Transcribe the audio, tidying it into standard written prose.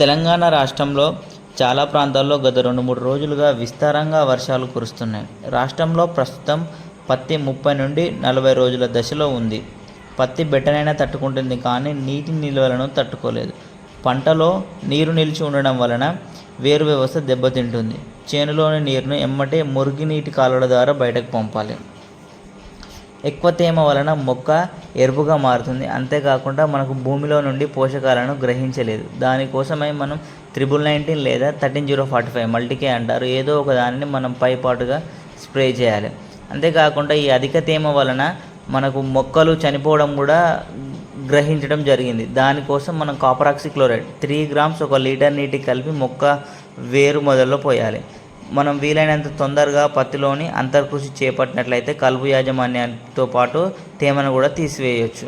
తెలంగాణ రాష్ట్రంలో చాలా ప్రాంతాల్లో గత 2-3 రోజులుగా విస్తారంగా వర్షాలు కురుస్తున్నాయి. రాష్ట్రంలో ప్రస్తుతం పత్తి 30 నుండి 40 రోజుల దశలో ఉంది. పత్తి బెట్టనైనా తట్టుకుంటుంది కానీ నీటి నిల్వలను తట్టుకోలేదు. పంటలో నీరు నిలిచి ఉండడం వలన వేరు వ్యవస్థ దెబ్బతింటుంది. చేనులోని నీరును ఎమ్మటే మురుగునీటి కాలువల ద్వారా బయటకు పంపాలి. ఎక్కువ తేమ వలన మొక్క ఎరుపుగా మారుతుంది. అంతేకాకుండా మనకు భూమిలో నుండి పోషకాలను గ్రహించలేదు. దానికోసమై మనం 1919 లేదా 13045 మల్టీకే అంటారు. ఏదో ఒక దానిని మనం పైపాటుగా స్ప్రే చేయాలి. అంతేకాకుండా ఈ అధిక తేమ వలన మనకు మొక్కలు చనిపోవడం కూడా గ్రహించడం జరిగింది. దానికోసం మనం కాపర్ ఆక్సిక్లోరైడ్ 3 grams 1 లీటర్ నీటికి కలిపి మొక్క వేరు మొదల్లో పోయాలి. మనం వీలైనంత తొందరగా పత్తిలోని అంతర్కృషి చేపట్టినట్లయితే కలుపు యాజమాన్యంతో పాటు తేమను కూడా తీసివేయవచ్చు.